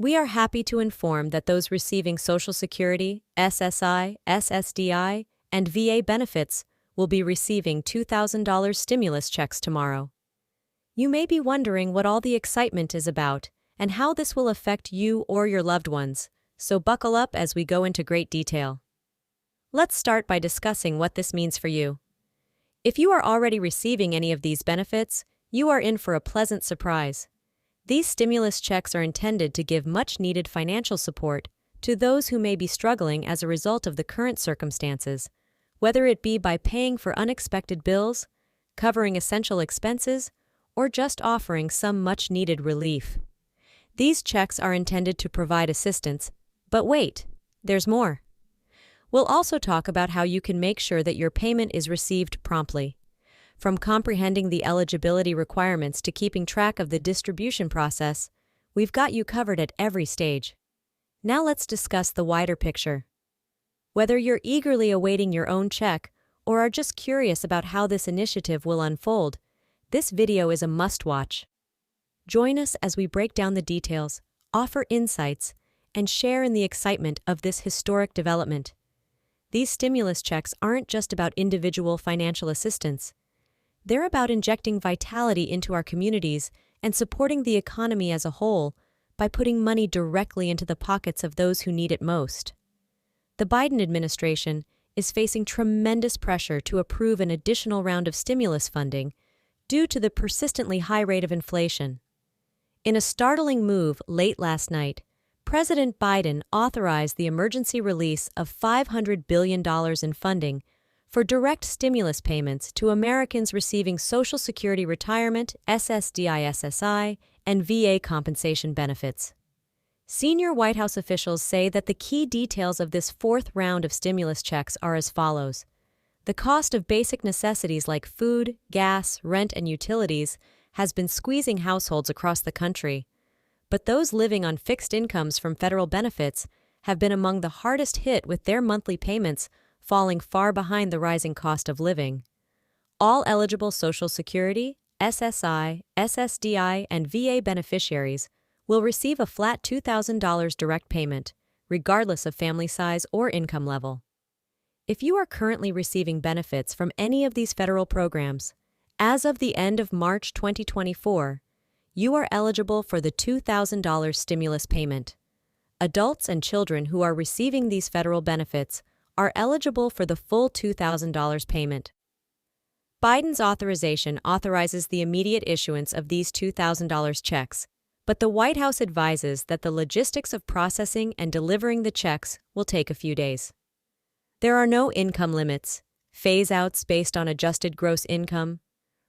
We are happy to inform that those receiving Social Security, SSI, SSDI, and VA benefits will be receiving $2,000 stimulus checks tomorrow. You may be wondering what all the excitement is about and how this will affect you or your loved ones, so buckle up as we go into great detail. Let's start by discussing what this means for you. If you are already receiving any of these benefits, you are in for a pleasant surprise. These stimulus checks are intended to give much-needed financial support to those who may be struggling as a result of the current circumstances, whether it be by paying for unexpected bills, covering essential expenses, or just offering some much-needed relief. These checks are intended to provide assistance, but wait, there's more. We'll also talk about how you can make sure that your payment is received promptly. From comprehending the eligibility requirements to keeping track of the distribution process, we've got you covered at every stage. Now let's discuss the wider picture. Whether you're eagerly awaiting your own check or are just curious about how this initiative will unfold, this video is a must-watch. Join us as we break down the details, offer insights, and share in the excitement of this historic development. These stimulus checks aren't just about individual financial assistance. They're about injecting vitality into our communities and supporting the economy as a whole by putting money directly into the pockets of those who need it most. The Biden administration is facing tremendous pressure to approve an additional round of stimulus funding due to the persistently high rate of inflation. In a startling move late last night, President Biden authorized the emergency release of $500 billion in funding for direct stimulus payments to Americans receiving Social Security retirement, SSDI, SSI, and VA compensation benefits. Senior White House officials say that the key details of this fourth round of stimulus checks are as follows. The cost of basic necessities like food, gas, rent, and utilities has been squeezing households across the country, but those living on fixed incomes from federal benefits have been among the hardest hit, with their monthly payments falling far behind the rising cost of living. All eligible Social Security, SSI, SSDI, and VA beneficiaries will receive a flat $2,000 direct payment, regardless of family size or income level. If you are currently receiving benefits from any of these federal programs, as of the end of March 2024, you are eligible for the $2,000 stimulus payment. Adults and children who are receiving these federal benefits are eligible for the full $2,000 payment. Biden's authorization authorizes the immediate issuance of these $2,000 checks, but the White House advises that the logistics of processing and delivering the checks will take a few days. There are no income limits, phase-outs based on adjusted gross income,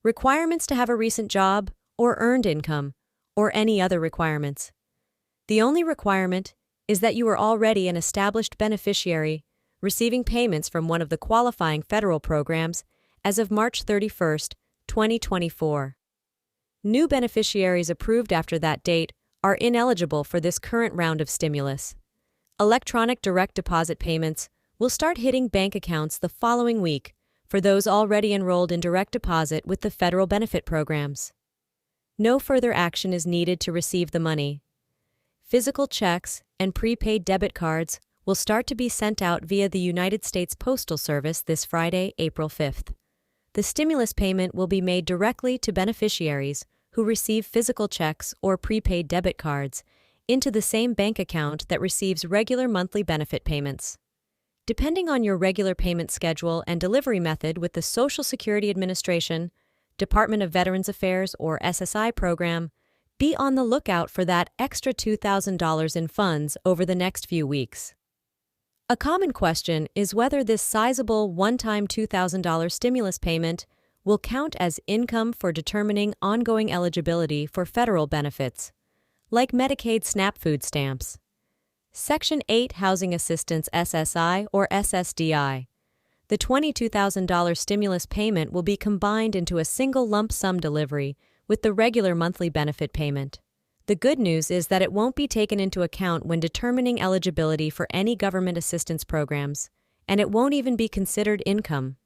requirements to have a recent job or earned income, or any other requirements. The only requirement is that you are already an established beneficiary receiving payments from one of the qualifying federal programs as of March 31, 2024. New beneficiaries approved after that date are ineligible for this current round of stimulus. Electronic direct deposit payments will start hitting bank accounts the following week for those already enrolled in direct deposit with the federal benefit programs. No further action is needed to receive the money. Physical checks and prepaid debit cards will start to be sent out via the United States Postal Service this Friday, April 5th. The stimulus payment will be made directly to beneficiaries who receive physical checks or prepaid debit cards into the same bank account that receives regular monthly benefit payments. Depending on your regular payment schedule and delivery method with the Social Security Administration, Department of Veterans Affairs, or SSI program, be on the lookout for that extra $2,000 in funds over the next few weeks. A common question is whether this sizable one-time $2,000 stimulus payment will count as income for determining ongoing eligibility for federal benefits, like Medicaid SNAP food stamps. Section 8 Housing Assistance SSI or SSDI. The $22,000 stimulus payment will be combined into a single lump sum delivery with the regular monthly benefit payment. The good news is that it won't be taken into account when determining eligibility for any government assistance programs, and it won't even be considered income.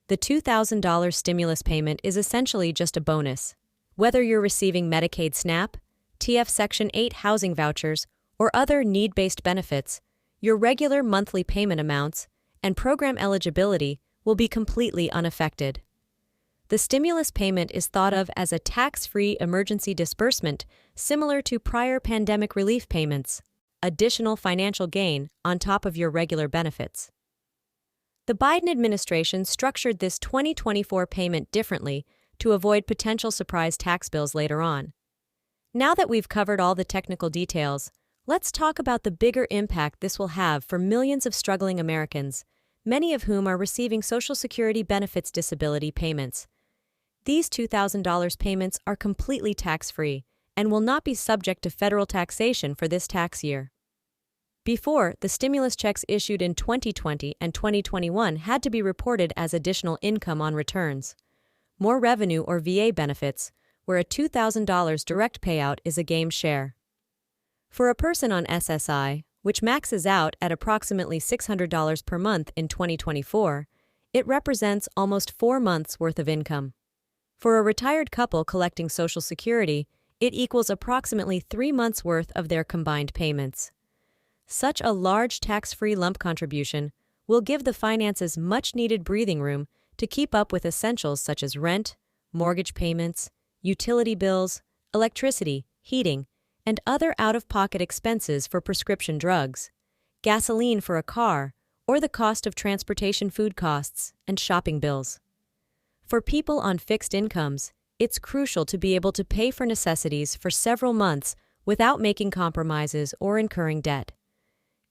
The $2,000 stimulus payment is essentially just a bonus. Whether you're receiving Medicaid SNAP, TF Section 8 housing vouchers, or other need-based benefits, your regular monthly payment amounts and program eligibility will be completely unaffected. The stimulus payment is thought of as a tax-free emergency disbursement similar to prior pandemic relief payments, additional financial gain on top of your regular benefits. The Biden administration structured this 2024 payment differently to avoid potential surprise tax bills later on. Now that we've covered all the technical details, let's talk about the bigger impact this will have for millions of struggling Americans, many of whom are receiving Social Security benefits disability payments. These $2,000 payments are completely tax-free and will not be subject to federal taxation for this tax year. Before, the stimulus checks issued in 2020 and 2021 had to be reported as additional income on returns. More revenue or VA benefits, where a $2,000 direct payout is a game share. For a person on SSI, which maxes out at approximately $600 per month in 2024, it represents almost 4 months' worth of income. For a retired couple collecting Social Security, it equals approximately 3 months' worth of their combined payments. Such a large tax-free lump contribution will give the finances much-needed breathing room to keep up with essentials such as rent, mortgage payments, utility bills, electricity, heating, and other out-of-pocket expenses for prescription drugs, gasoline for a car, or the cost of transportation, food costs, and shopping bills. For people on fixed incomes, it's crucial to be able to pay for necessities for several months without making compromises or incurring debt.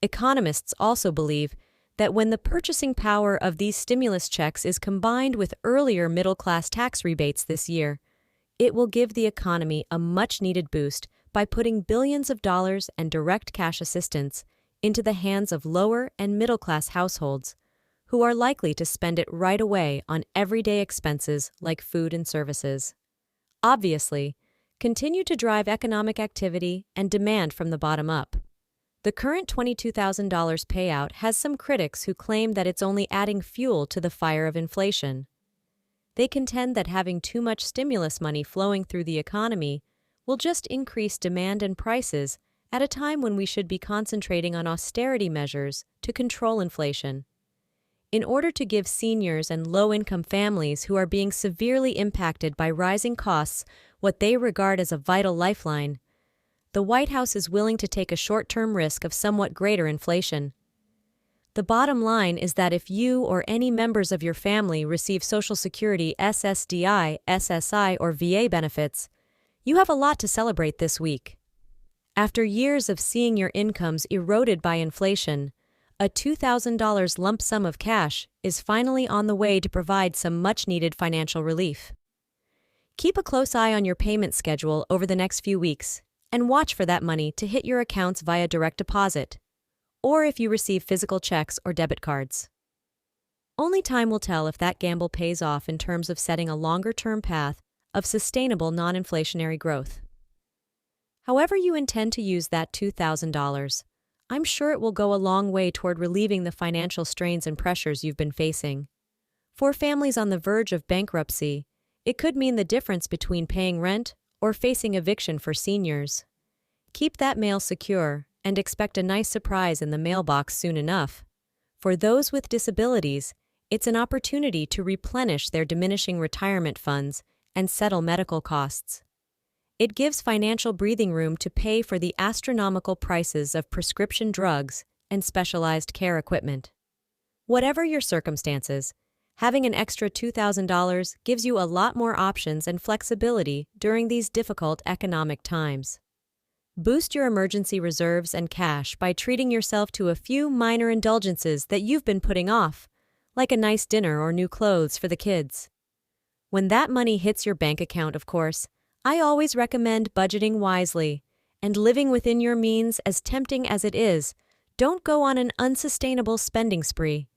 Economists also believe that when the purchasing power of these stimulus checks is combined with earlier middle-class tax rebates this year, it will give the economy a much-needed boost by putting billions of dollars and direct cash assistance into the hands of lower and middle-class households, who are likely to spend it right away on everyday expenses like food and services. Obviously, continue to drive economic activity and demand from the bottom up. The current $22,000 payout has some critics who claim that it's only adding fuel to the fire of inflation. They contend that having too much stimulus money flowing through the economy will just increase demand and prices at a time when we should be concentrating on austerity measures to control inflation. In order to give seniors and low-income families who are being severely impacted by rising costs what they regard as a vital lifeline, the White House is willing to take a short-term risk of somewhat greater inflation. The bottom line is that if you or any members of your family receive Social Security SSDI, SSI, or VA benefits, you have a lot to celebrate this week. After years of seeing your incomes eroded by inflation, a $2,000 lump sum of cash is finally on the way to provide some much-needed financial relief. Keep a close eye on your payment schedule over the next few weeks and watch for that money to hit your accounts via direct deposit, or if you receive physical checks or debit cards. Only time will tell if that gamble pays off in terms of setting a longer-term path of sustainable non-inflationary growth. However you intend to use that $2,000, I'm sure it will go a long way toward relieving the financial strains and pressures you've been facing. For families on the verge of bankruptcy, it could mean the difference between paying rent or facing eviction for seniors. Keep that mail secure and expect a nice surprise in the mailbox soon enough. For those with disabilities, it's an opportunity to replenish their diminishing retirement funds and settle medical costs. It gives financial breathing room to pay for the astronomical prices of prescription drugs and specialized care equipment. Whatever your circumstances, having an extra $2,000 gives you a lot more options and flexibility during these difficult economic times. Boost your emergency reserves and cash by treating yourself to a few minor indulgences that you've been putting off, like a nice dinner or new clothes for the kids. When that money hits your bank account, of course, I always recommend budgeting wisely and living within your means. As tempting as it is, don't go on an unsustainable spending spree.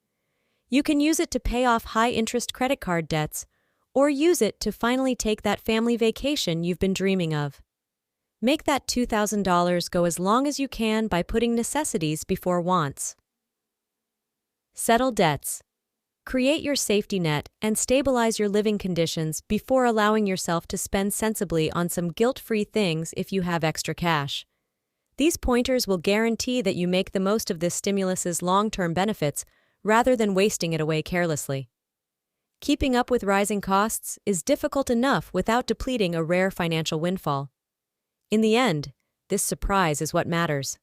You can use it to pay off high-interest credit card debts or use it to finally take that family vacation you've been dreaming of. Make that $2,000 go as long as you can by putting necessities before wants. Settle debts. Create your safety net and stabilize your living conditions before allowing yourself to spend sensibly on some guilt-free things if you have extra cash. These pointers will guarantee that you make the most of this stimulus's long-term benefits rather than wasting it away carelessly. Keeping up with rising costs is difficult enough without depleting a rare financial windfall. In the end, this surprise is what matters.